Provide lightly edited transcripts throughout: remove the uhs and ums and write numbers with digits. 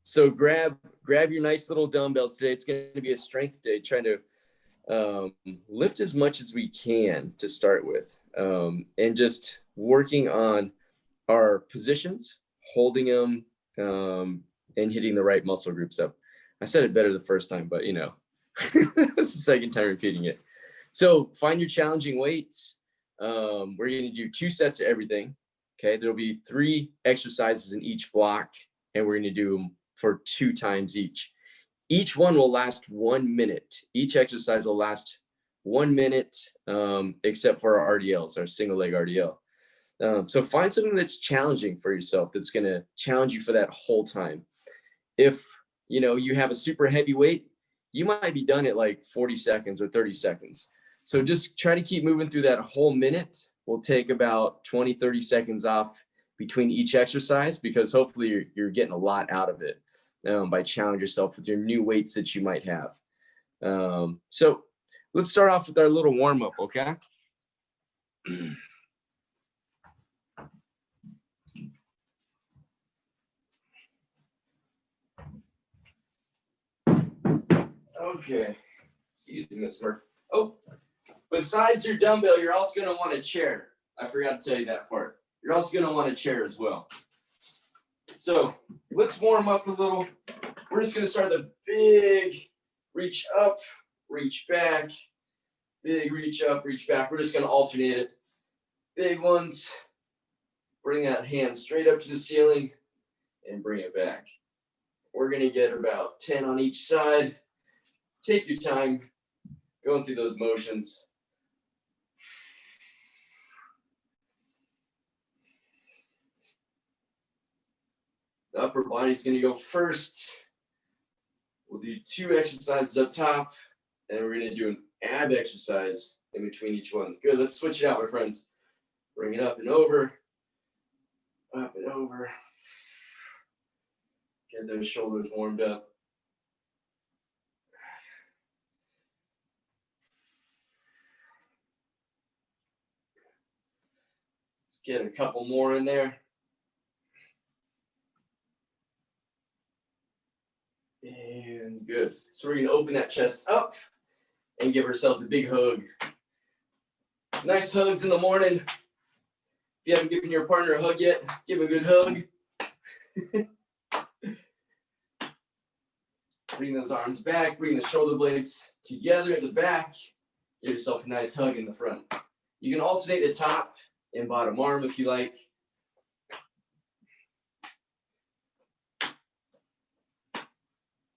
So grab your nice little dumbbells today. It's going to be a strength day, trying to lift as much as we can to start with, and just working on our positions, holding them, and hitting the right muscle groups up. I said it better the first time, but it's the second time repeating it. So find your challenging weights. We're going to do 2 sets of everything. Okay, there'll be 3 exercises in each block, and we're going to do them for 2 times each. Each one will last 1 minute. Each exercise will last 1 minute, except for our RDLs, our single leg RDL. So find something that's challenging for yourself, that's going to challenge you for that whole time. If you have a super heavy weight, you might be done at like 40 seconds or 30 seconds. So just try to keep moving through that whole minute. We'll take about 20, 30 seconds off between each exercise, because hopefully you're getting a lot out of it by challenging yourself with your new weights that you might have. So let's start off with our little warm-up, okay? Okay, excuse me, Miss Murphy. Oh, besides your dumbbell, you're also going to want a chair. I forgot to tell you that part. You're also going to want a chair as well. So let's warm up a little. We're just going to start the big reach up, reach back, big reach up, reach back. We're just going to alternate it. Big ones, bring that hand straight up to the ceiling and bring it back. We're going to get about 10 on each side. Take your time going through those motions. The upper body's going to go first. We'll do 2 exercises up top, and we're going to do an ab exercise in between each one. Good, let's switch it out, my friends. Bring it up and over. Up and over. Get those shoulders warmed up. Let's get a couple more in there. And good. So we're going to open that chest up and give ourselves a big hug. Nice hugs in the morning. If you haven't given your partner a hug yet, give him a good hug. Bring those arms back. Bring the shoulder blades together at the back. Give yourself a nice hug in the front. You can alternate the top and bottom arm if you like.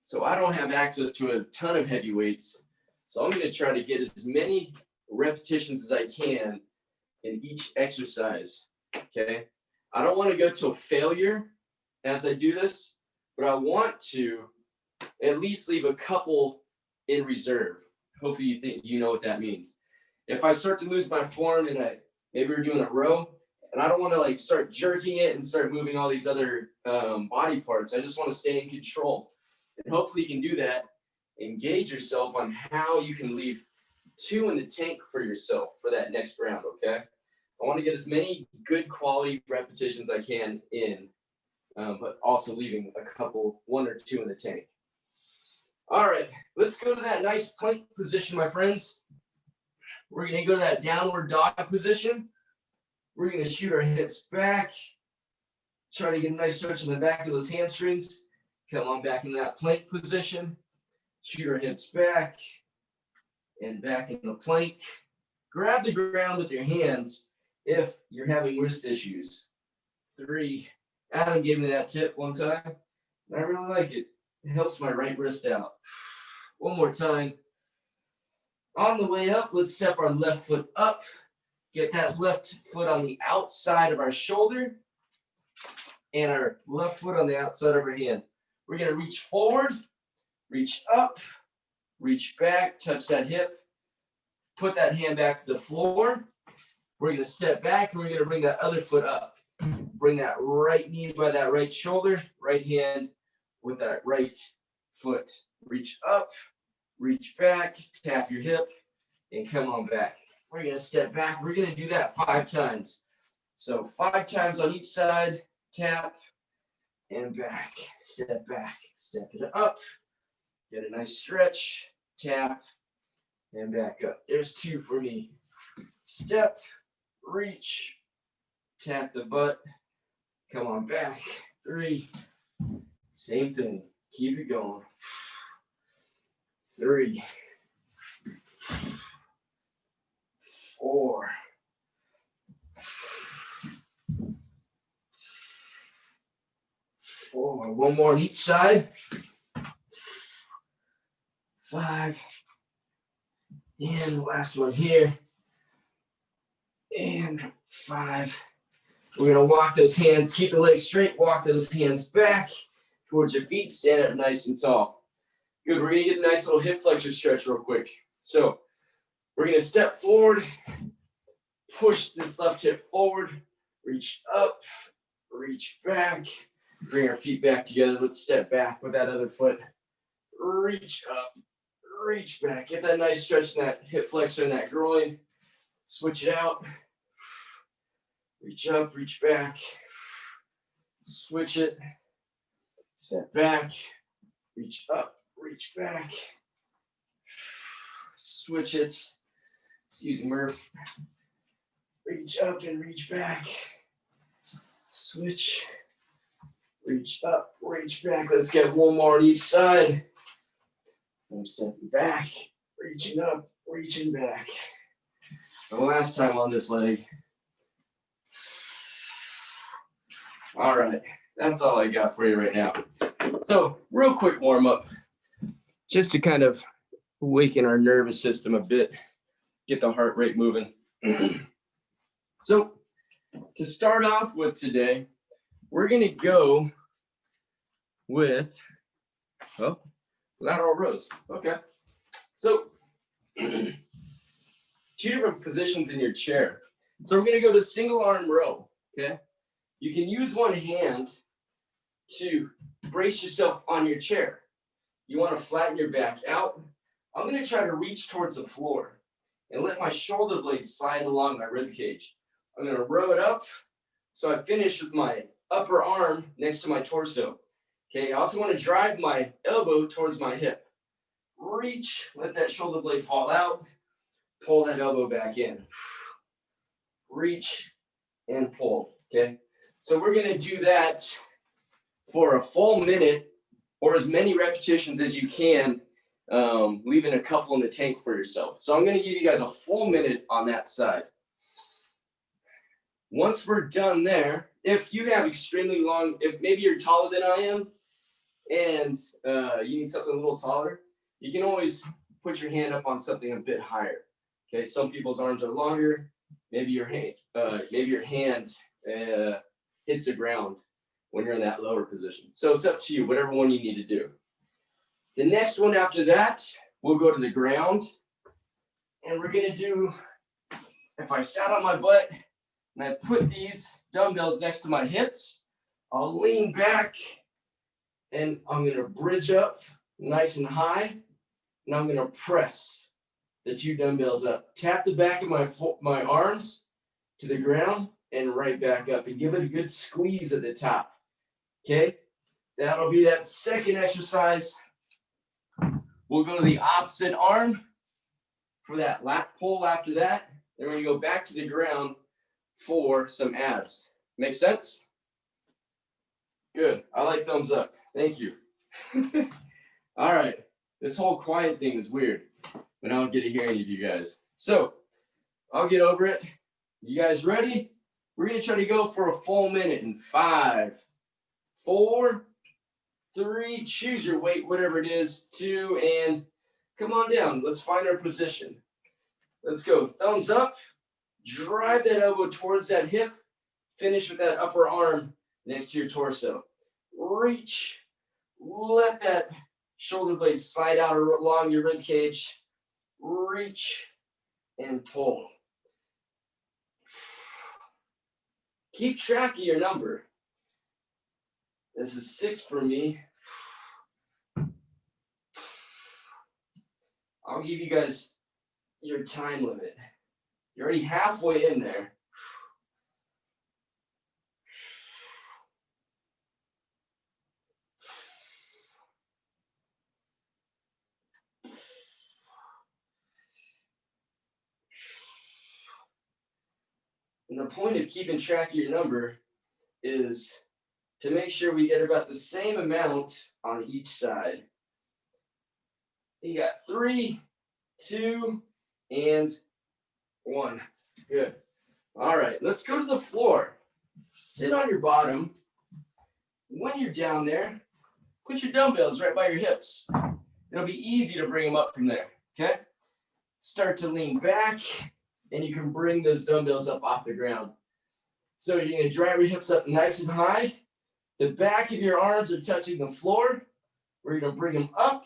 So I don't have access to a ton of heavy weights, so I'm going to try to get as many repetitions as I can in each exercise, okay? I don't want to go to failure as I do this, but I want to at least leave a couple in reserve. Hopefully you think you know what that means. If I start to lose my form and maybe we're doing a row, and I don't want to like start jerking it and start moving all these other body parts. I just want to stay in control. And hopefully you can do that. Engage yourself on how you can leave 2 in the tank for yourself for that next round, okay? I want to get as many good quality repetitions I can in, but also leaving a couple, 1 or 2 in the tank. All right, let's go to that nice plank position, my friends. We're going to go to that downward dog position. We're going to shoot our hips back. Try to get a nice stretch in the back of those hamstrings. Come on back in that plank position. Shoot our hips back and back in the plank. Grab the ground with your hands if you're having wrist issues. 3. Adam gave me that tip one time, and I really like it. It helps my right wrist out. One more time. On the way up, let's step our left foot up. Get that left foot on the outside of our shoulder and our left foot on the outside of our hand. We're going to reach forward, reach up, reach back, touch that hip, put that hand back to the floor. We're going to step back and we're going to bring that other foot up. Bring that right knee by that right shoulder, right hand with that right foot. Reach up, reach back, tap your hip, and come on back. We're going to step back. We're going to do that 5 times. So 5 times on each side, tap, and back, step it up, get a nice stretch, tap, and back up. There's 2 for me. Step, reach, tap the butt, come on back, 3, same thing, keep it going, 3, 4, 4, 1 more on each side, 5, and the last one here, and 5. We're gonna walk those hands, keep the legs straight, walk those hands back towards your feet, stand up nice and tall. Good, we're gonna get a nice little hip flexor stretch real quick. So we're gonna step forward, push this left hip forward, reach up, reach back, bring our feet back together. Let's step back with that other foot. Reach up, reach back. Get that nice stretch in that hip flexor and that groin. Switch it out. Reach up, reach back. Switch it. Step back. Reach up, reach back. Switch it. Excuse me, Murph. Reach up and reach back. Switch. Reach up, reach back. Let's get 1 more on each side. I'm stepping back, reaching up, reaching back. The last time on this leg. All right, that's all I got for you right now. So real quick warm up, just to kind of awaken our nervous system a bit, get the heart rate moving. So to start off with today, we're gonna go with, well, lateral rows. Okay. So 2 different positions in your chair. So we're gonna go to single arm row, okay? You can use one hand to brace yourself on your chair. You wanna flatten your back out. I'm gonna try to reach towards the floor and let my shoulder blades slide along my rib cage. I'm gonna row it up so I finish with my upper arm next to my torso. Okay, I also want to drive my elbow towards my hip. Reach, let that shoulder blade fall out, pull that elbow back in. Reach and pull, okay? So we're gonna do that for a full minute or as many repetitions as you can, leaving a couple in the tank for yourself. So I'm gonna give you guys a full minute on that side. Once we're done there, if you have extremely long, if maybe you're taller than I am and you need something a little taller, you can always put your hand up on something a bit higher. Okay, some people's arms are longer. Maybe your hand hits the ground when you're in that lower position. So it's up to you, whatever one you need to do. The next one after that, we'll go to the ground. And we're gonna do, if I sat on my butt and I put these dumbbells next to my hips, I'll lean back and I'm gonna bridge up nice and high. And I'm gonna press the 2 dumbbells up. Tap the back of my arms to the ground and right back up and give it a good squeeze at the top. Okay, that'll be that second exercise. We'll go to the opposite arm for that lat pull after that. Then we're gonna go back to the ground for some abs. Make sense? Good, I like thumbs up, thank you. All right, this whole quiet thing is weird, but I don't get to hear any of you guys. So I'll get over it. You guys ready? We're gonna try to go for a full minute in 5, 4, 3, choose your weight, whatever it is, 2, and come on down. Let's find our position. Let's go. Thumbs up. Drive that elbow towards that hip. Finish with that upper arm next to your torso. Reach. Let that shoulder blade slide out along your rib cage. Reach and pull. Keep track of your number. This is 6 for me. I'll give you guys your time limit. You're already halfway in there. And the point of keeping track of your number is to make sure we get about the same amount on each side. You got 3, 2, and 1. Good. All right, let's go to the floor. Sit on your bottom. When you're down there, put your dumbbells right by your hips. It'll be easy to bring them up from there, okay? Start to lean back, and you can bring those dumbbells up off the ground. So you're gonna drive your hips up nice and high. The back of your arms are touching the floor. We're gonna bring them up.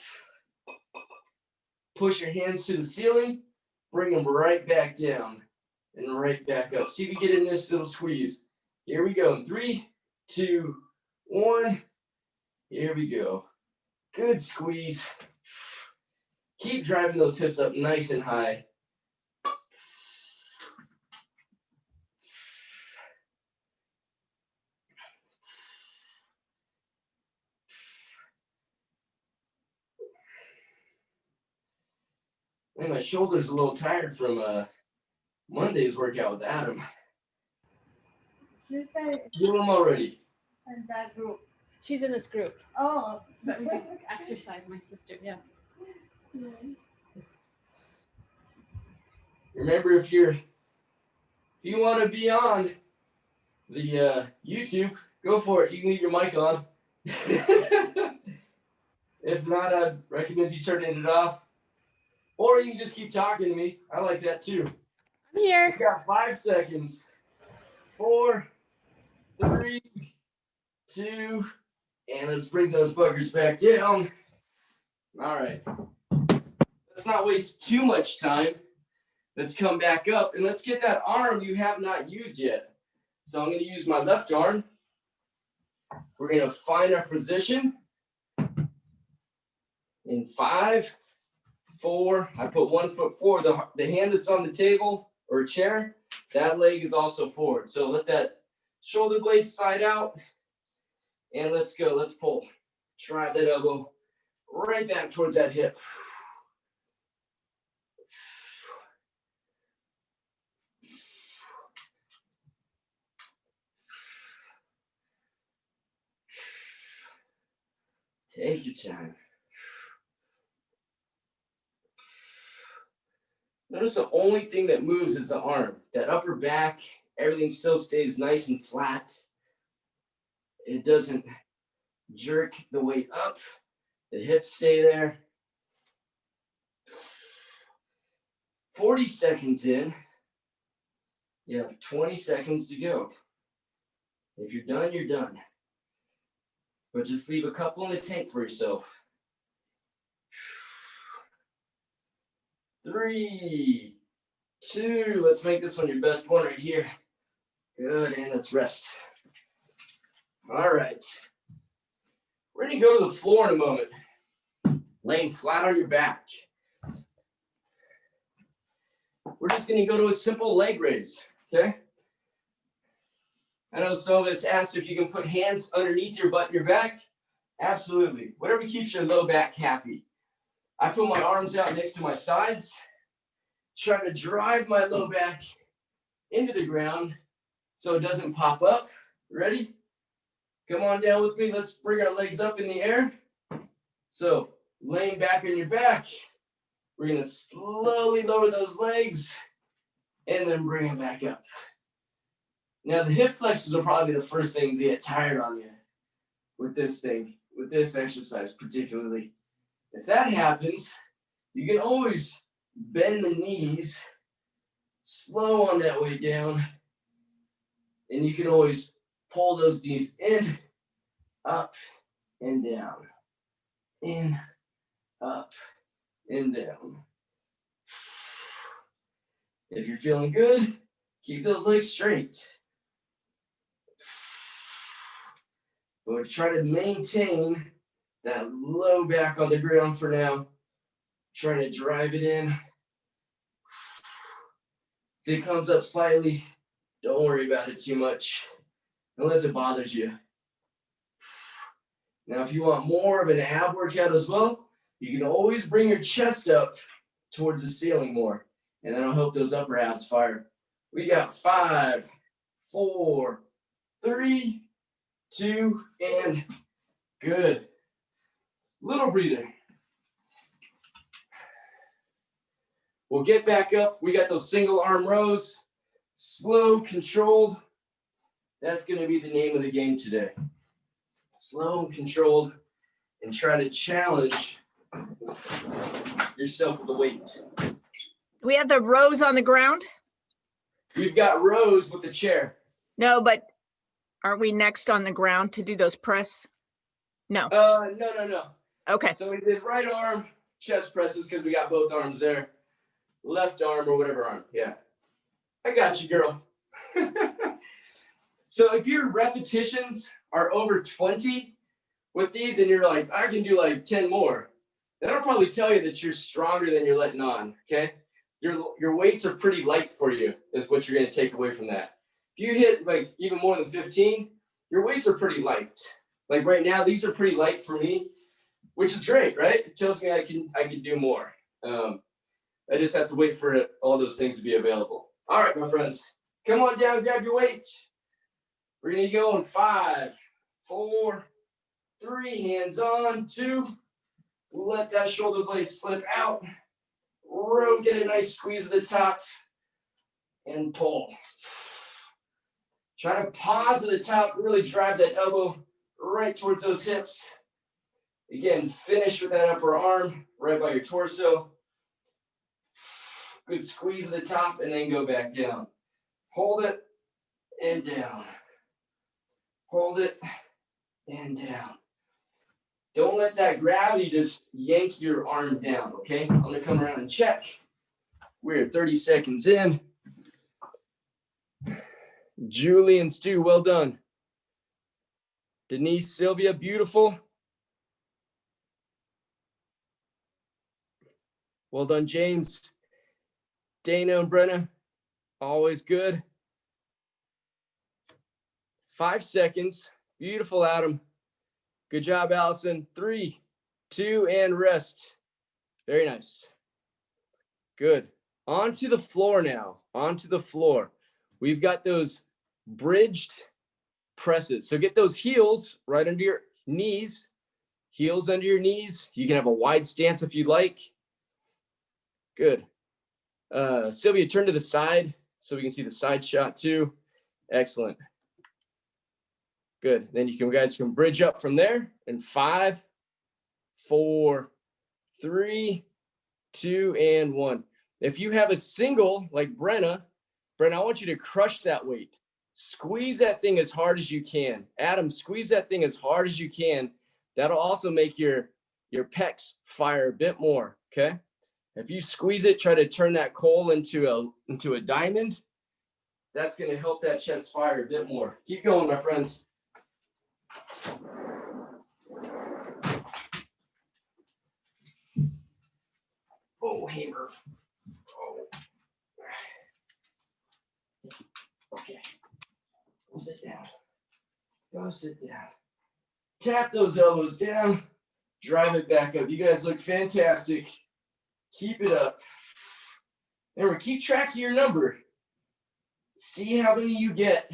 Push your hands to the ceiling. Bring them right back down and right back up. See if you get in this little squeeze. Here we go. 3, 2, 1. Here we go. Good squeeze. Keep driving those hips up nice and high. Man, my shoulder's a little tired from Monday's workout with Adam. She's Get them already. in that group. She's in this group. Oh. That we do exercise, my sister, yeah. Remember, if you want to be on the YouTube, go for it. You can leave your mic on. If not, I'd recommend you turning it off. Or you can just keep talking to me. I like that too. I'm here. We got 5 seconds. 4, 3, 2, and let's bring those buggers back down. All right. Let's not waste too much time. Let's come back up and let's get that arm you have not used yet. So I'm going to use my left arm. We're going to find our position. In 5, 4, I put 1 foot forward. The hand that's on the table or chair, that leg is also forward. So let that shoulder blade slide out. And let's go. Let's pull. Drive that elbow right back towards that hip. Take your time. Notice the only thing that moves is the arm. That upper back, everything still stays nice and flat. It doesn't jerk the weight up. The hips stay there. 40 seconds in. You have 20 seconds to go. If you're done, you're done. But just leave a couple in the tank for yourself. 3, 2, let's make this one your best one right here. Good, and let's rest. All right. We're gonna go to the floor in a moment. Laying flat on your back. We're just gonna go to a simple leg raise, okay? I know some of us asked if you can put hands underneath your butt and your back. Absolutely. Whatever keeps your low back happy. I put my arms out next to my sides, trying to drive my low back into the ground so it doesn't pop up. Ready? Come on down with me. Let's bring our legs up in the air. So laying back on your back, we're going to slowly lower those legs and then bring them back up. Now the hip flexors are probably the first things to get tired on you with this thing, with this exercise particularly. If that happens, you can always bend the knees, slow on that way down, and you can always pull those knees in, up, and down. In, up, and down. If you're feeling good, keep those legs straight. But try to maintain that low back on the ground for now. Trying to drive it in. If it comes up slightly, don't worry about it too much, unless it bothers you. Now, if you want more of an ab workout as well, you can always bring your chest up towards the ceiling more, and that'll help those upper abs fire. We got 5, 4, 3, 2, and good. Little breather. We'll get back up. We got those single arm rows. Slow, controlled. That's going to be the name of the game today. Slow and controlled, and try to challenge yourself with the weight. We have the rows on the ground? We've got rows with the chair. No, but aren't we next on the ground to do those press? No. No. Okay. So we did right arm chest presses because we got both arms there. Left arm or whatever arm. Yeah. I got you, girl. So if your repetitions are over 20 with these and you're like, I can do like 10 more, that'll probably tell you that you're stronger than you're letting on, okay? Your weights are pretty light for you is what you're going to take away from that. If you hit like even more than 15, your weights are pretty light. Like right now, these are pretty light for me, which is great, right? It tells me I can do more. I just have to wait for all those things to be available. All right, my friends, come on down, grab your weight. We're gonna go in 5, 4, 3, hands on, 2. Let that shoulder blade slip out. Get a nice squeeze at the top and pull. Try to pause at the top, really drive that elbow right towards those hips. Again, finish with that upper arm right by your torso. Good squeeze at the top and then go back down. Hold it and down. Hold it and down. Don't let that gravity just yank your arm down, okay? I'm gonna come around and check. We're 30 seconds in. Julie and Stu, well done. Denise, Sylvia, beautiful. Well done, James. Dana and Brenna, always good. 5 seconds. Beautiful, Adam. Good job, Allison. 3, 2, and rest. Very nice. Good. Onto the floor now. Onto the floor. We've got those bridged presses. So get those heels right under your knees. Heels under your knees. You can have a wide stance if you'd like. Good. Sylvia, turn to the side so we can see the side shot too. Excellent. Good. Then you guys can bridge up from there in 5, 4, 3, 2, and 1. If you have a single like Brenna, I want you to crush that weight. Squeeze that thing as hard as you can. Adam, squeeze that thing as hard as you can. That'll also make your pecs fire a bit more, okay? If you squeeze it, try to turn that coal into a diamond. That's going to help that chest fire a bit more. Keep going, my friends. Oh, hammer. Oh. Okay. Go sit down. Go sit down. Tap those elbows down. Drive it back up. You guys look fantastic. Keep it up. Remember, keep track of your number. See how many you get.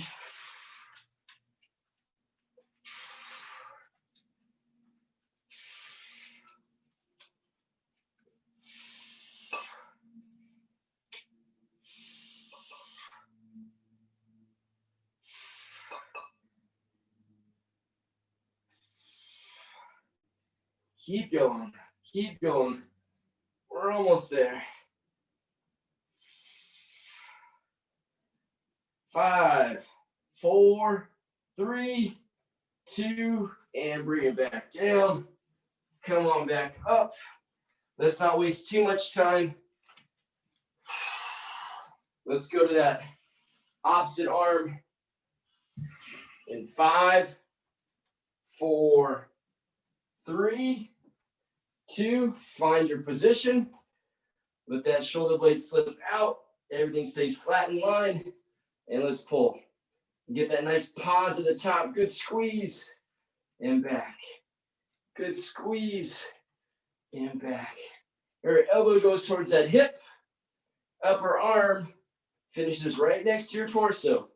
Keep going. Keep going. We're almost there. 5, 4, 3, 2, and bring it back down. Come on back up. Let's not waste too much time. Let's go to that opposite arm in 5, 4, 3, 2, find your position. Let that shoulder blade slip out. Everything stays flat in line. And let's pull. Get that nice pause at the top. Good squeeze. And back. Good squeeze. And back. Your elbow goes towards that hip. Upper arm finishes right next to your torso.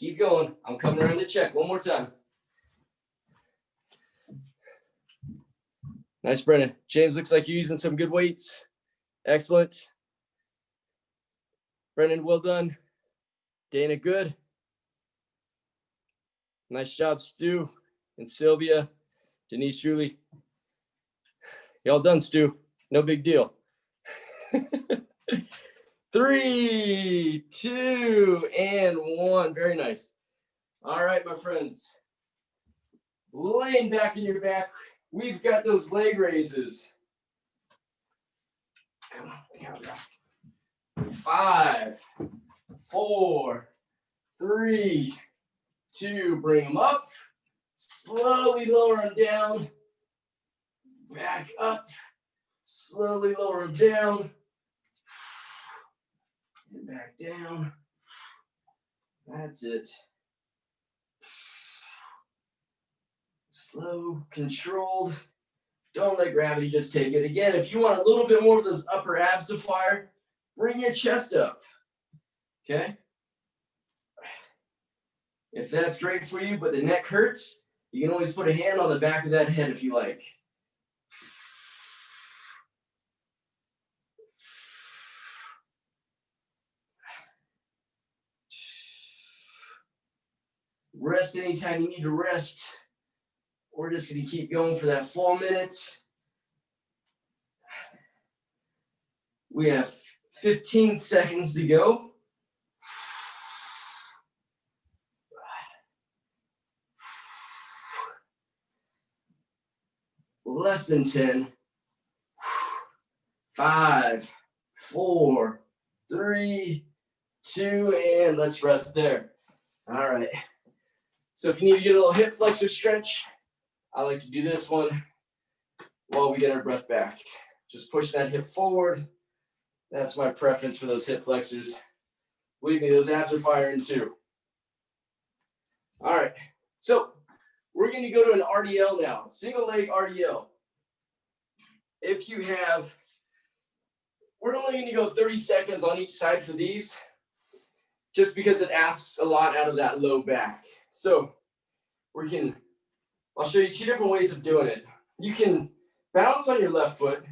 Keep going. I'm coming around to check one more time. Nice, Brennan. James, looks like you're using some good weights. Excellent. Brennan, well done. Dana, good. Nice job, Stu and Sylvia. Denise, Julie. Y'all done, Stu. No big deal. 3, 2, and 1. Very nice. All right, my friends. Laying back in your back, we've got those leg raises. Come on. 5, 4, 3, 2. Bring them up. Slowly lower them down. Back up. Slowly lower them down. And back down. That's it. Slow, controlled. Don't let gravity just take it. Again, if you want a little bit more of those upper abs to fire, bring your chest up. Okay? If that's great for you, but the neck hurts, you can always put a hand on the back of that head if you like. Rest anytime you need to rest. We're just going to keep going for that full minute. We have 15 seconds to go. Less than 10. 5, 4, 3, 2, and let's rest there. All right. So if you need to get a little hip flexor stretch, I like to do this one while we get our breath back. Just push that hip forward. That's my preference for those hip flexors. Believe me, those abs are firing too. All right, so we're going to go to an RDL now, single leg RDL. If you have, we're only going to go 30 seconds on each side for these, just because it asks a lot out of that low back. So I'll show you 2 different ways of doing it. You can balance on your left foot,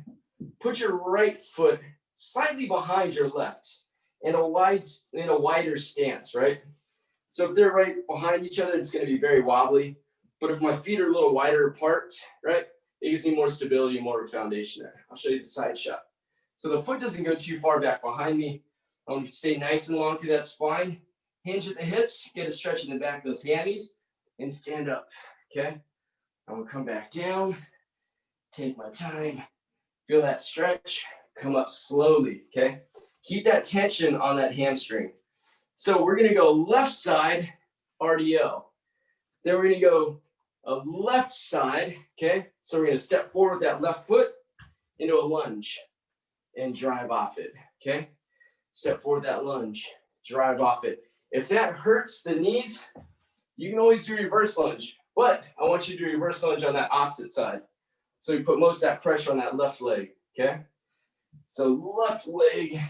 put your right foot slightly behind your left in a wider stance, right? So if they're right behind each other, it's going to be very wobbly. But if my feet are a little wider apart, right, it gives me more stability, more of a foundation there. I'll show you the side shot. So the foot doesn't go too far back behind me. I'm going to stay nice and long through that spine. Hinge at the hips, get a stretch in the back of those hammies, and stand up, okay? I'm going to come back down, take my time, feel that stretch, come up slowly, okay? Keep that tension on that hamstring. So we're going to go left side RDL. Then we're going to go a left side, okay? So we're going to step forward with that left foot into a lunge and drive off it, okay? Step forward that lunge, drive off it. If that hurts the knees, you can always do reverse lunge, but I want you to do reverse lunge on that opposite side. So you put most of that pressure on that left leg, okay? So left leg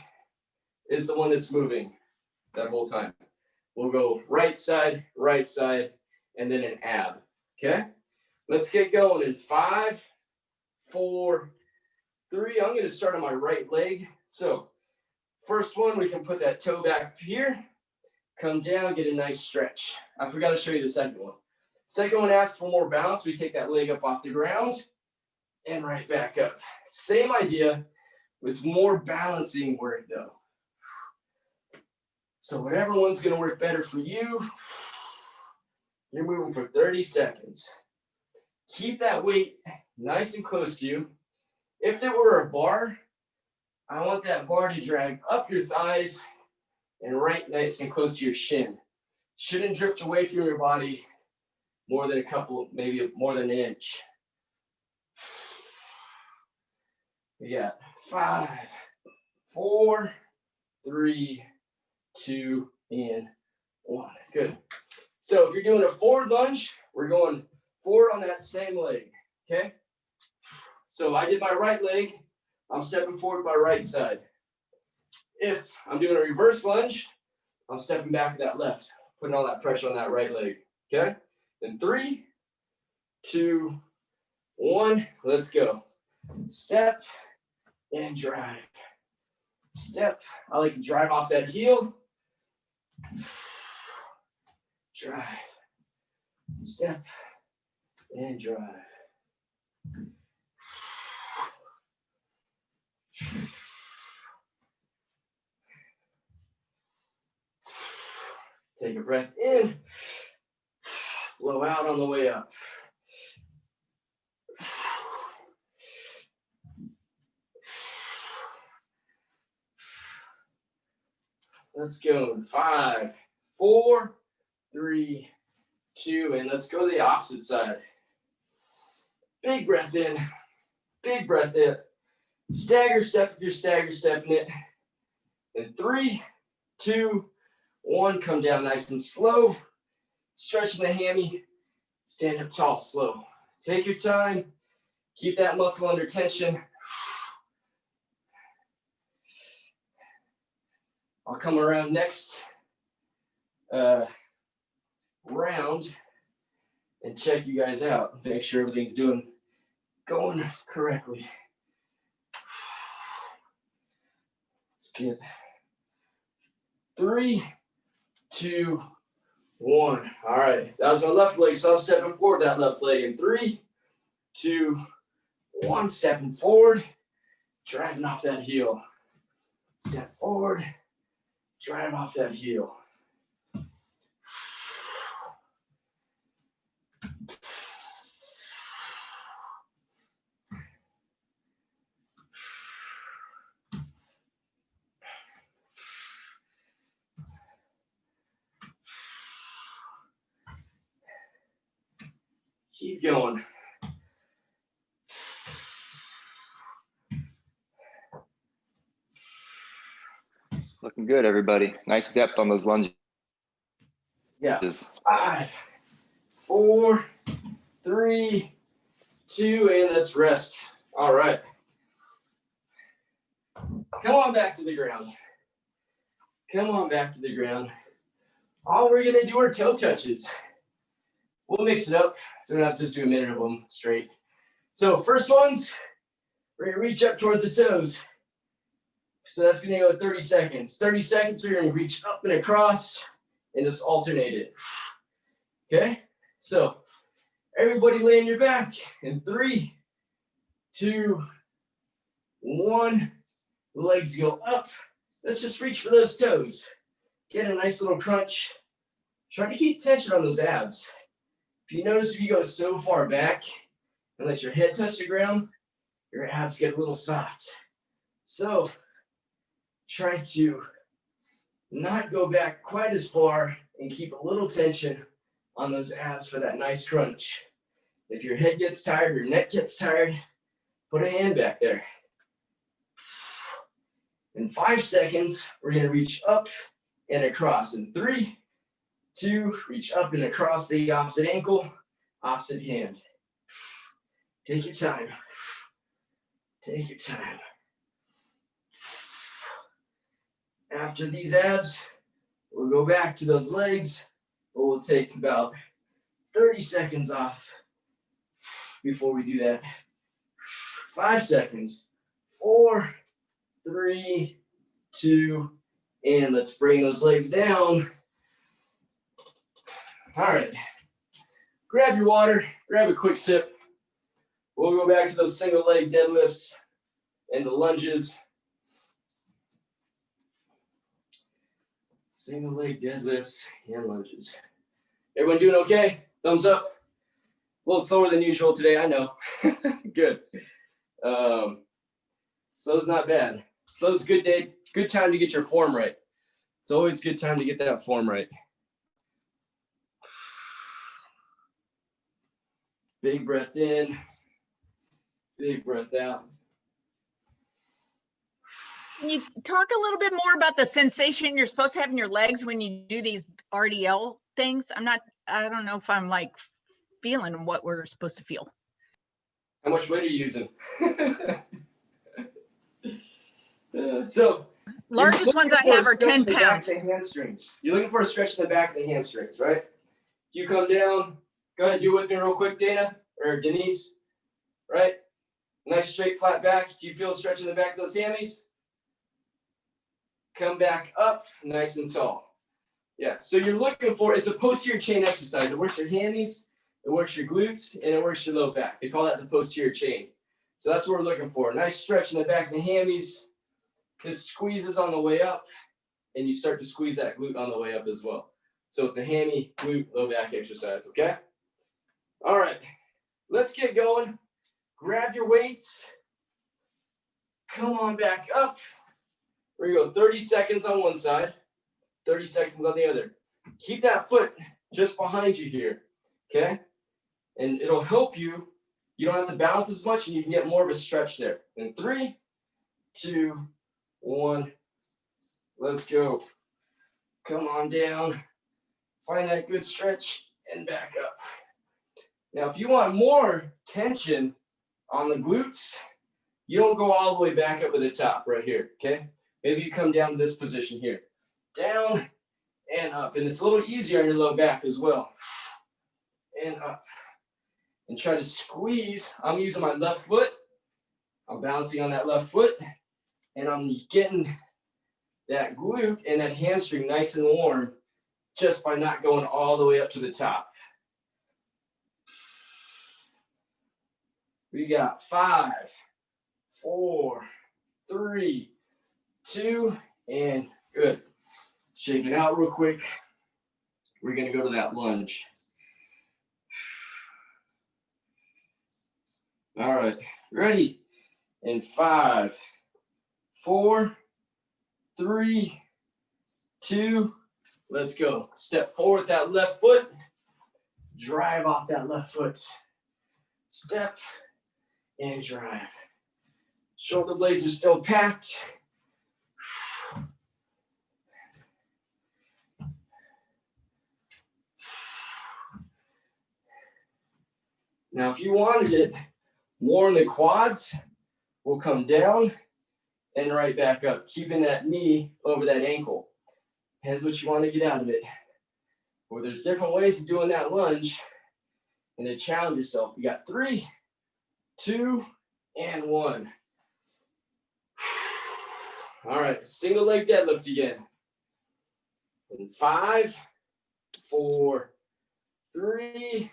is the one that's moving that whole time. We'll go right side, and then an ab, okay? Let's get going in 5, 4, 3. I'm gonna start on my right leg. So first one, we can put that toe back here, come down, get a nice stretch. I forgot to show you the second one. Second one asks for more balance. We take that leg up off the ground and right back up. Same idea, it's more balancing work though. So whatever one's gonna work better for you, you're moving for 30 seconds. Keep that weight nice and close to you. If there were a bar, I want that bar to drag up your thighs and right nice and close to your shin. Shouldn't drift away from your body more than a couple, maybe more than an inch. We got 5, 4, 3, 2, and 1. Good. So if you're doing a forward lunge, we're going forward on that same leg, okay? So I did my right leg, I'm stepping forward by right side. If I'm doing a reverse lunge, I'm stepping back with that left. putting all that pressure on that right leg. Okay? Then 3, 2, 1, let's go. Step and drive. Step. I like to drive off that heel. Drive. Step and drive. Take a breath in. Blow out on the way up. Let's go. 5, 4, 3, 2, and let's go to the opposite side. Big breath in. Big breath in. Stagger step if you're stagger stepping it. And 3, 2, 1. Come down nice and slow. Stretching the hammy. Stand up tall, slow. Take your time. Keep that muscle under tension. I'll come around next round and check you guys out. Make sure everything's going correctly. Let's get 3, 2, 1. All right, that was my left leg, so I'm stepping forward that left leg in 3, 2, 1. Stepping forward, driving off that heel. Step forward, drive off that heel. Keep going. Looking good, everybody. Nice depth on those lunges. Yeah. 5, 4, 3, 2, and let's rest. All right. Come on back to the ground. Come on back to the ground. All we're gonna do are toe touches. We'll mix it up, so we don't have to just do a minute of them straight. So first ones, we're gonna reach up towards the toes. So that's gonna go 30 seconds. 30 seconds, we're gonna reach up and across and just alternate it. Okay? So everybody lay on your back in 3, 2, 1. Legs go up. Let's just reach for those toes. Get a nice little crunch. Try to keep tension on those abs. If you notice, if you go so far back and let your head touch the ground, your abs get a little soft. So try to not go back quite as far and keep a little tension on those abs for that nice crunch. If your head gets tired, your neck gets tired, put a hand back there. In 5 seconds, we're going to reach up and across. In 3, 2, reach up and across the opposite ankle, opposite hand. Take your time. Take your time. After these abs, we'll go back to those legs, but we'll take about 30 seconds off before we do that. 5 seconds. 4, 3, 2, and let's bring those legs down. All right. Grab your water, grab a quick sip. We'll go back to those single leg deadlifts and the lunges. Single leg deadlifts and lunges. Everyone doing okay? Thumbs up. A little slower than usual today, I know. Good. Slow's not bad. Slow's a good day, good time to get your form right. It's always a good time to get that form right. Big breath in, big breath out. Can you talk a little bit more about the sensation you're supposed to have in your legs when you do these RDL things? I don't know if I'm like feeling what we're supposed to feel. How much weight are you using? So largest ones I have are 10 pounds. The hamstrings. You're looking for a stretch in the back of the hamstrings, right? You come down. Go ahead, do it with me real quick, Dana or Denise. Right? Nice straight flat back. Do you feel a stretch in the back of those hammies? Come back up, nice and tall. Yeah, so you're looking for, it's a posterior chain exercise. It works your hammies, it works your glutes, and it works your low back. They call that the posterior chain. So that's what we're looking for. Nice stretch in the back of the hammies. This squeezes on the way up, and you start to squeeze that glute on the way up as well. So it's a hammy, glute, low back exercise, okay? All right, let's get going. Grab your weights. Come on back up. We're gonna go 30 seconds on one side, 30 seconds on the other. Keep that foot just behind you here, okay? And it'll help you. You don't have to balance as much and you can get more of a stretch there. In 3, 2, 1, let's go. Come on down. Find that good stretch and back up. Now, if you want more tension on the glutes, you don't go all the way back up to the top right here, okay? Maybe you come down to this position here. Down and up. And it's a little easier on your low back as well. And up. And try to squeeze. I'm using my left foot. I'm bouncing on that left foot. And I'm getting that glute and that hamstring nice and warm just by not going all the way up to the top. We got 5, 4, 3, 2, and good. Shake it out real quick. We're gonna go to that lunge. All right, ready? In 5, 4, 3, 2, let's go. Step forward with that left foot. Drive off that left foot. Step and drive. Shoulder blades are still packed. Now, if you wanted it more in the quads, we'll come down and right back up, keeping that knee over that ankle. Depends what you want to get out of it. Or there's different ways of doing that lunge and to challenge yourself. You got 3, 2, and 1. All right, single leg deadlift again. In 5, 4, 3,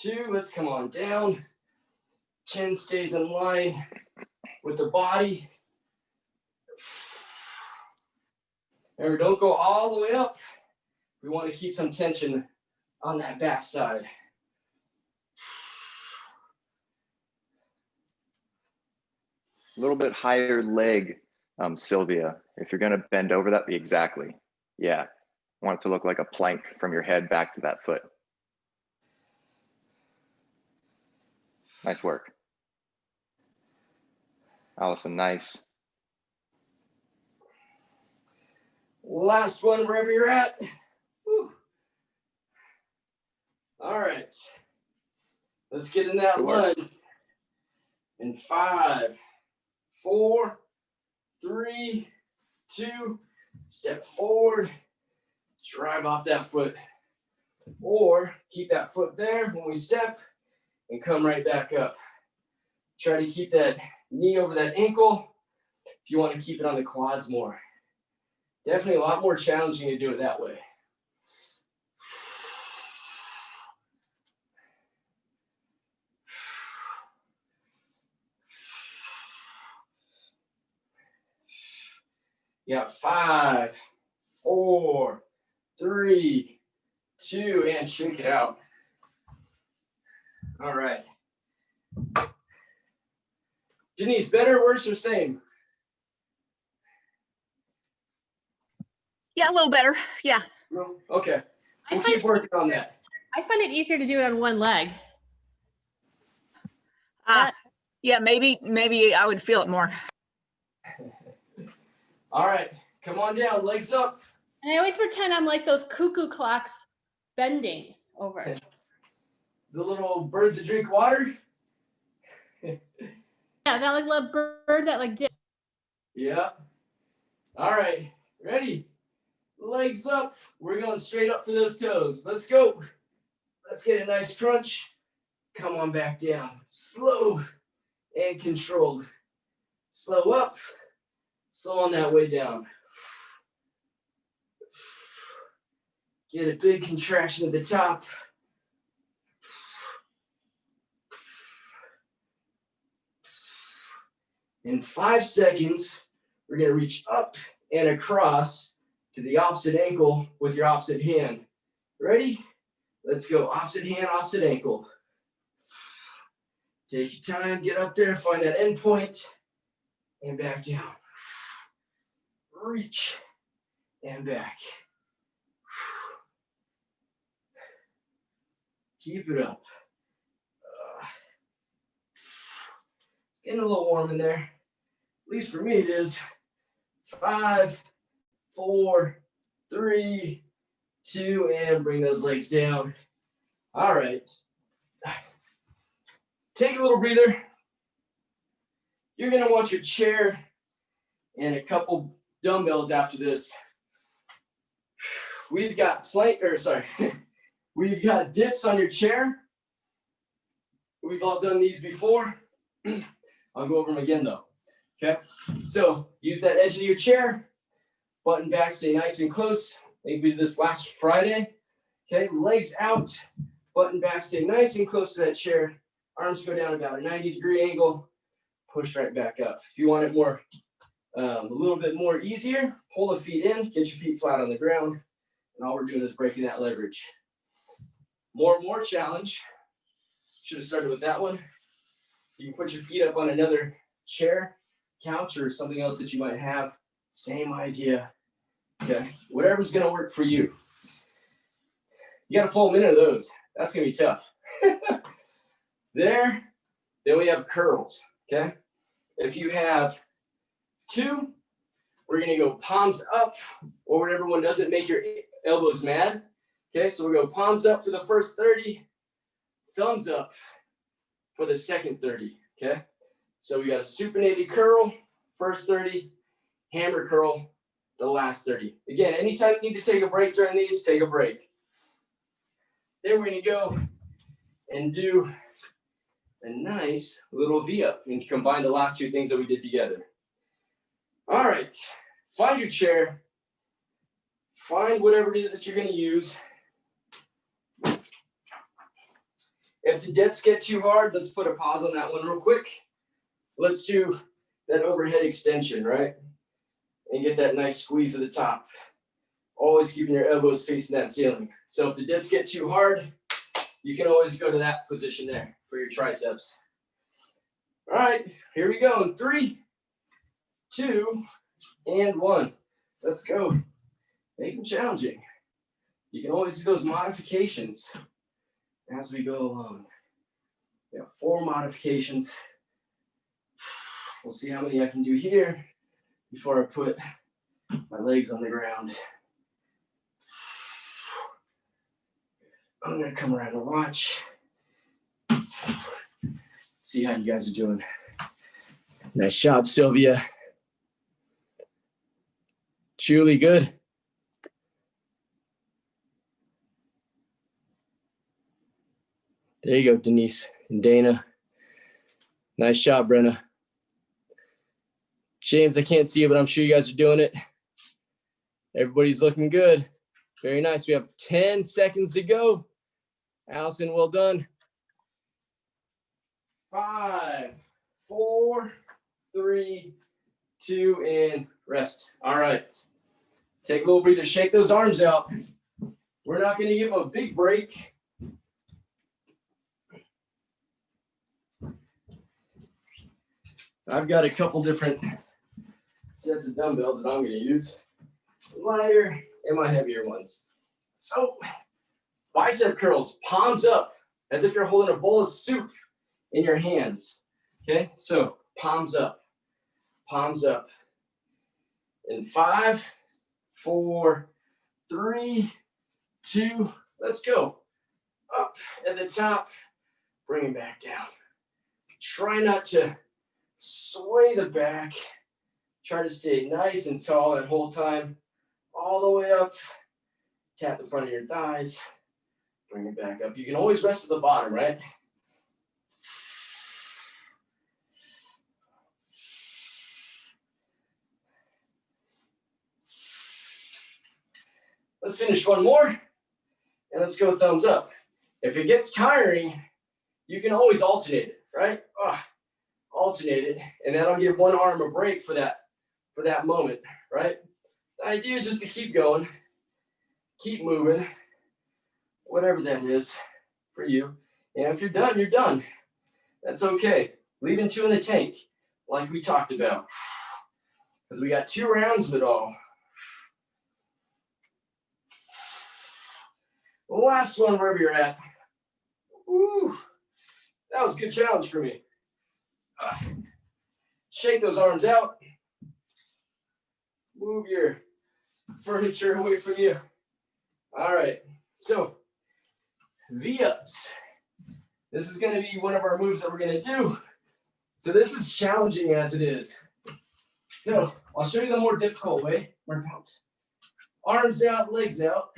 2, let's come on down. Chin stays in line with the body. Remember, don't go all the way up. We want to keep some tension on that back side. A little bit higher leg, Sylvia. If you're gonna bend over that, exactly. Yeah, I want it to look like a plank from your head back to that foot. Nice work. Allison, nice. Last one, wherever you're at. Whew. All right. Let's get in that Good work. lunge. In 5, 4, 3, 2, step forward, drive off that foot. Or keep that foot there when we step and come right back up. Try to keep that knee over that ankle if you want to keep it on the quads more. Definitely a lot more challenging to do it that way. You got 5, 4, 3, 2, and shake it out. All right. Denise, better, worse, or same? Yeah, a little better. Yeah. No? Okay. I We'll find keep working on that. it easier to do it on one leg. Yeah, maybe I would feel it more. All right. Come on down. Legs up. And I always pretend I'm like those cuckoo clocks bending over. The little birds that drink water. Yeah, that like little bird that like dips. Yeah. All right, ready? Legs up. We're going straight up for those toes. Let's go. Let's get a nice crunch. Come on back down. Slow and controlled. Slow up. Slow on that way down. Get a big contraction at the top. In 5 seconds, we're going to reach up and across to the opposite ankle with your opposite hand. Ready? Let's go. Opposite hand, opposite ankle. Take your time, get up there, find that end point, and back down. Reach and back. Keep it up. It's getting a little warm in there. At least for me it is. 5, 4, 3, 2, and bring those legs down. All right. Take a little breather. You're gonna want your chair and a couple dumbbells after this. We've got we've got dips on your chair. We've all done these before. I'll go over them again though. Okay, so use that edge of your chair, button back, stay nice and close. I think we did this last Friday. Okay, legs out, button back, stay nice and close to that chair. Arms go down about a 90-degree angle, push right back up. If you want it more, a little bit more easier, pull the feet in, get your feet flat on the ground, and all we're doing is breaking that leverage. More challenge. Should have started with that one. You can put your feet up on another chair, couch, or something else that you might have. Same idea. Okay, whatever's gonna work for you. You got a full minute of those. That's gonna be tough. There. Then we have curls. Okay. If you have 2, we're gonna go palms up, or whatever one doesn't make your elbows mad. Okay, so we'll go palms up for the first 30, thumbs up for the second 30. Okay, so we got a supinated curl, first 30, hammer curl, the last 30. Again, anytime you need to take a break during these, take a break. Then we're gonna go and do a nice little V up and combine the last 2 things that we did together. All right, find your chair, find whatever it is that you're gonna use. If the dips get too hard, let's put a pause on that one real quick. Let's do that overhead extension, right? And get that nice squeeze at the top. Always keeping your elbows facing that ceiling. So if the dips get too hard, you can always go to that position there for your triceps. All right, here we go. In 3, 2, and 1. Let's go. Make them challenging. You can always do those modifications as we go along. We have 4 modifications. We'll see how many I can do here before I put my legs on the ground. I'm gonna come around and watch. See how you guys are doing. Nice job, Sylvia. Julie, good. There you go, Denise and Dana. Nice job, Brenna. James, I can't see you, but I'm sure you guys are doing it. Everybody's looking good. Very nice. We have 10 seconds to go. Allison, well done. 5, 4, 3, 2, and rest. All right. Take a little breather. Shake those arms out. We're not going to give them a big break. I've got a couple different sets of dumbbells that I'm going to use. Lighter and my heavier ones. So, bicep curls, palms up, as if you're holding a bowl of soup in your hands. Okay, so palms up, palms up. In 5, 4, 3, 2, let's go. Up at the top, bring it back down. Try not to sway the back. Try to stay nice and tall that whole time, all the way up. Tap the front of your thighs, bring it back up. You can always rest at the bottom, right? Let's finish one more, and let's go thumbs up. If it gets tiring, you can always alternate it, right? Alternate it, and that'll give one arm a break for that moment, right? The idea is just to keep going, keep moving, whatever that is for you. And if you're done, you're done. That's okay. Leaving 2 in the tank, like we talked about, because we got 2 rounds of it all. The last one, wherever you're at. Ooh, that was a good challenge for me. Shake those arms out. Move your furniture away from you. All right, so V-ups. This is going to be one of our moves that we're going to do. So this is challenging as it is. So I'll show you the more difficult way. Arms out, legs out.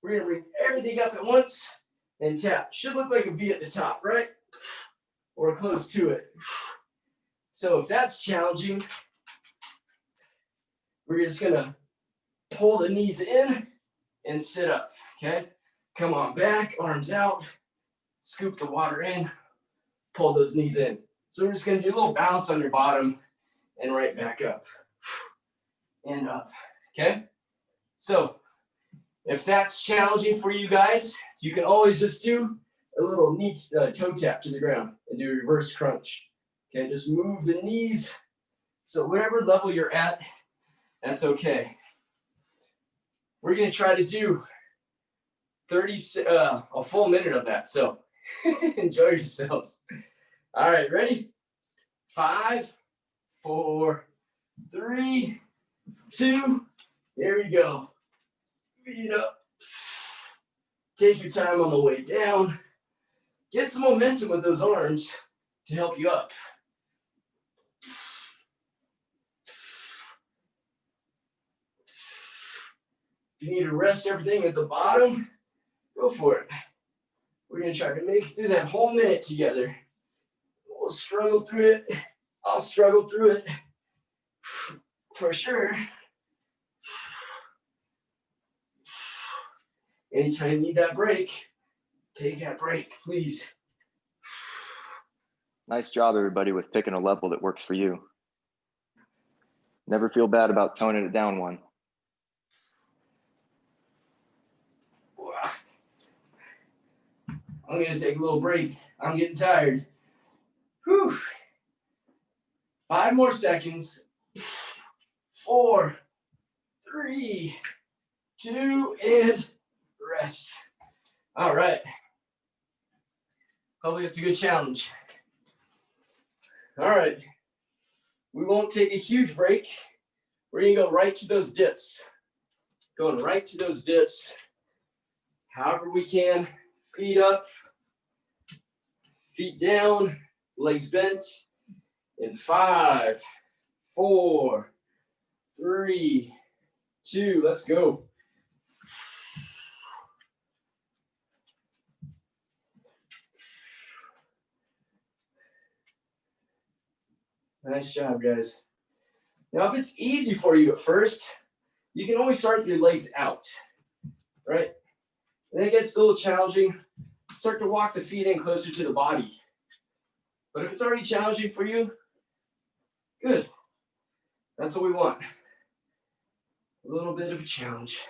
We're going to bring everything up at once and tap. Should look like a V at the top, right? Or close to it. So if that's challenging, we're just going to pull the knees in and sit up, okay? Come on back, arms out, scoop the water in, pull those knees in. So we're just gonna do a little bounce on your bottom and right back up and up, okay? So if that's challenging for you guys, you can always just do a little knee toe tap to the ground and do a reverse crunch. Okay, just move the knees. So whatever level you're at, that's okay. We're gonna try to do a full minute of that. So enjoy yourselves. All right, ready? 5, 4, 3, 2. There we go. Feet up. Take your time on the way down. Get some momentum with those arms to help you up. If you need to rest everything at the bottom, go for it. We're going to try to make it through that whole minute together. We'll struggle through it. I'll struggle through it for sure. Anytime you need that break, take that break, please. Nice job, everybody, with picking a level that works for you. Never feel bad about toning it down one. I'm going to take a little break. I'm getting tired. Whew. 5 more seconds. 4, 3, 2, and rest. All right. Hopefully it's a good challenge. All right. We won't take a huge break. We're going to go right to those dips. Going right to those dips. However we can. Feet up. Feet down. Legs bent. In 5, 4, 3, 2, let's go. Nice job, guys. Now, if it's easy for you at first, you can always start with your legs out, right? And then it gets a little challenging. Start to walk the feet in closer to the body. But if it's already challenging for you, good. That's what we want. A little bit of a challenge.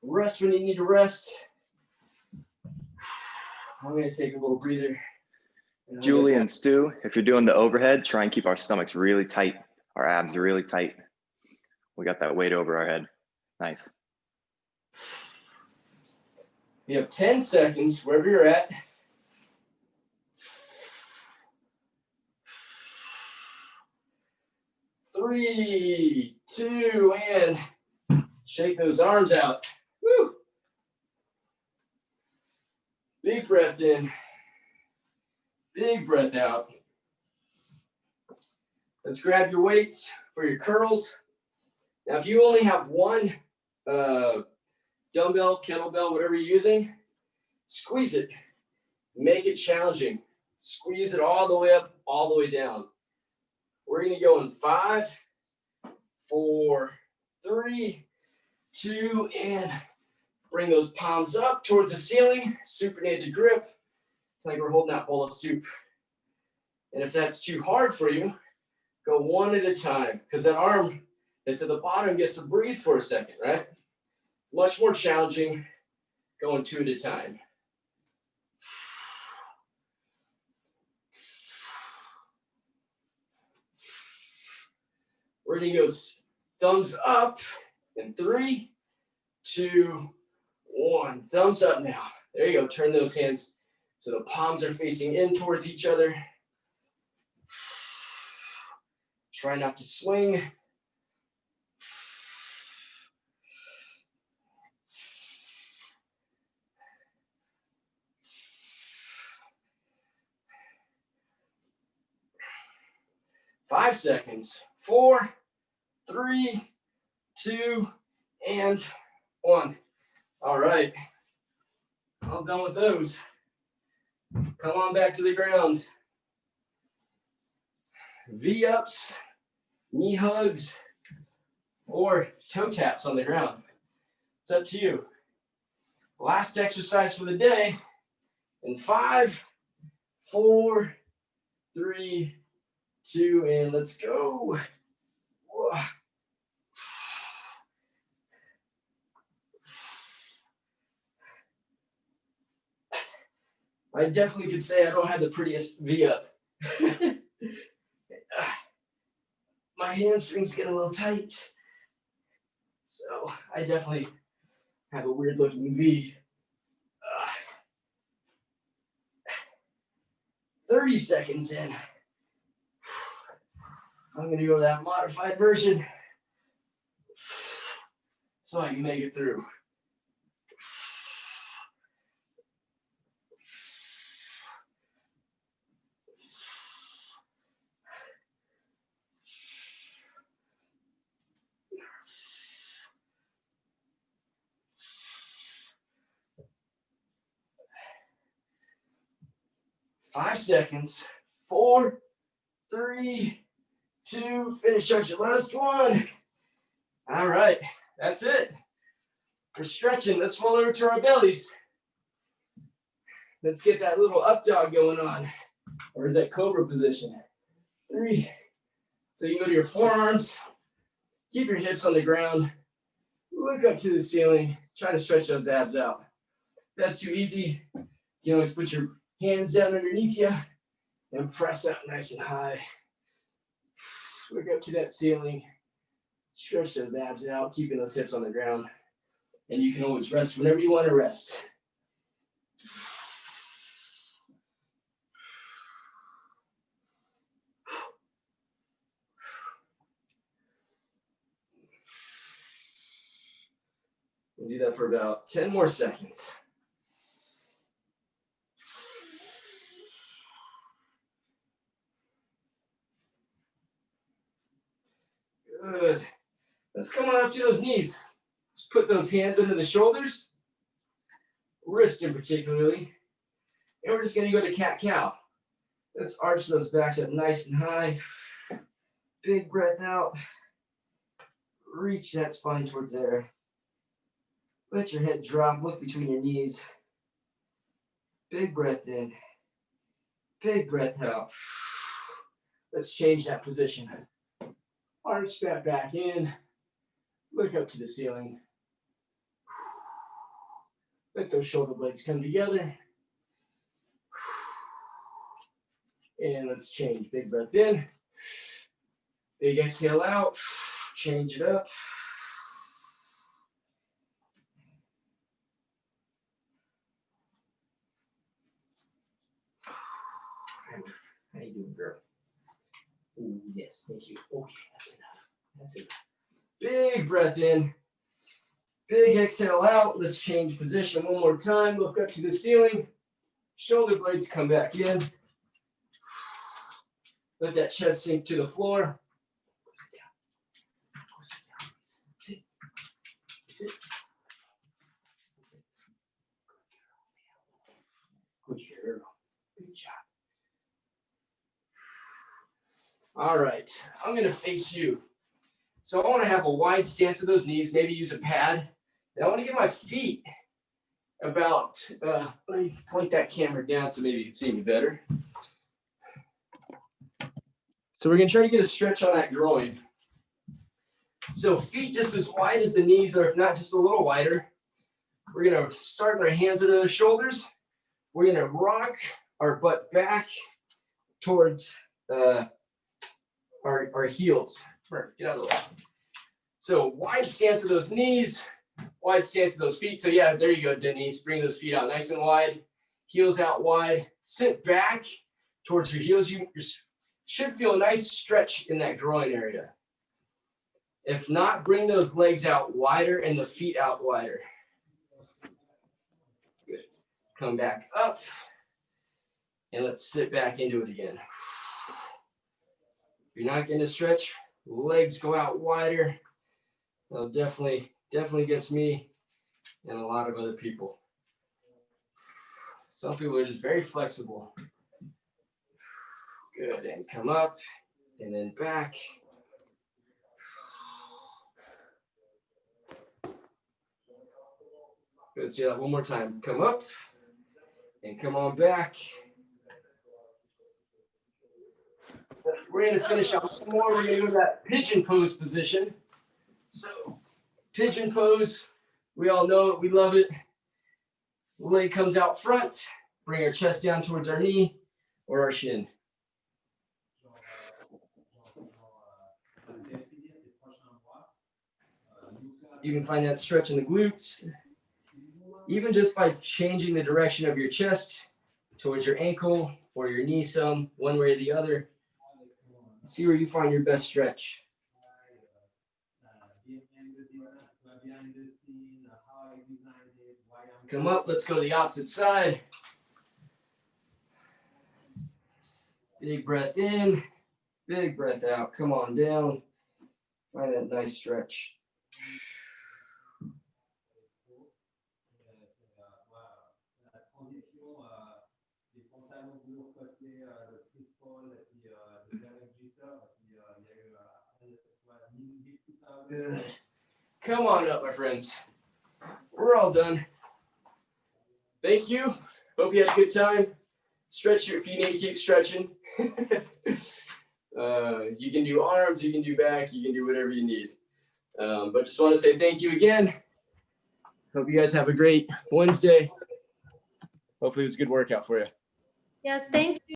Rest when you need to rest. I'm going to take a little breather. Julie and Stu, if you're doing the overhead, try and keep our stomachs really tight. Our abs are really tight. We got that weight over our head. Nice. You have 10 seconds wherever you're at. 3, 2, and shake those arms out. Woo. Big breath in. Big breath out. Let's grab your weights for your curls. Now, if you only have one dumbbell, kettlebell, whatever you're using, squeeze it. Make it challenging. Squeeze it all the way up, all the way down. We're going to go in 5, 4, 3, 2, and bring those palms up towards the ceiling. Supinated grip, like we're holding that bowl of soup. And if that's too hard for you, go one at a time, because that arm that's at the bottom gets to breathe for a second, right? It's much more challenging going 2 at a time. We're gonna go thumbs up in 3, 2, 1. Thumbs up now. There you go. Turn those hands so the palms are facing in towards each other. Try not to swing. Five seconds. 4, 3, 2, and 1. All right. All done with those. Come on back to the ground. V-ups, knee hugs, or toe taps on the ground. It's up to you. Last exercise for the day in 5, 4, 3, 2, and let's go. I definitely could say I don't have the prettiest V-up. My hamstrings get a little tight. So I definitely have a weird looking V. 30 seconds in. I'm going to go to that modified version so I can make it through. Five seconds. 4, 3, 2, finish out your last one. All right, that's it. We're stretching. Let's roll over to our bellies. Let's get that little up dog going on. Or is that cobra position? 3. So you go to your forearms, keep your hips on the ground, look up to the ceiling, try to stretch those abs out. If that's too easy, you can always put your hands down underneath you and press up nice and high. Look up to that ceiling, stretch those abs out, keeping those hips on the ground. And you can always rest whenever you want to rest. We'll do that for about 10 more seconds. Good. Let's come on up to those knees. Let's put those hands under the shoulders, wrist in particularly. And we're just going to go to cat-cow. Let's arch those backs up nice and high. Big breath out. Reach that spine towards there. Let your head drop, look between your knees. Big breath in. Big breath out. Let's change that position. Arch that back in. Look up to the ceiling. Let those shoulder blades come together. And let's change. Big breath in. Big exhale out. Change it up. How you doing, girl? Ooh, yes, thank you. Okay, that's enough. That's enough. Big breath in. Big exhale out. Let's change position one more time. Look up to the ceiling. Shoulder blades come back in. Let that chest sink to the floor. Sit. Sit. Good girl. Good job. All right, I'm gonna face you. So I want to have a wide stance of those knees, maybe use a pad. And I want to get my feet about, let me point that camera down so maybe you can see me better. So we're gonna try to get a stretch on that groin. So feet just as wide as the knees, or if not, just a little wider. We're gonna start with our hands under the shoulders. We're gonna rock our butt back towards our heels. Perfect. Get out of the way. So wide stance of those knees, wide stance of those feet. So yeah, there you go, Denise. Bring those feet out nice and wide, heels out wide. Sit back towards your heels. You should feel a nice stretch in that groin area. If not, bring those legs out wider and the feet out wider. Good. Come back up. And let's sit back into it again. If you're not getting a stretch, legs go out wider. That definitely gets me and a lot of other people. Some people are just very flexible. Good, and come up and then back. Let's do that one more time. Come up and come on back. We're going to finish up one more. We're going to go to that pigeon pose position. So, pigeon pose, we all know it, we love it. Leg comes out front, bring our chest down towards our knee or our shin. You can find that stretch in the glutes, even just by changing the direction of your chest towards your ankle or your knee some, one way or the other. See where you find your best stretch. Come up, let's go to the opposite side. Big breath in, big breath out. Come on down. Find that nice stretch. Good. Come on up, my friends. We're all done. Thank you. Hope you had a good time. Stretch if you need to keep stretching. You can do arms, you can do back, you can do whatever you need. But just want to say thank you again. Hope you guys have a great Wednesday. Hopefully it was a good workout for you. Yes, thank you.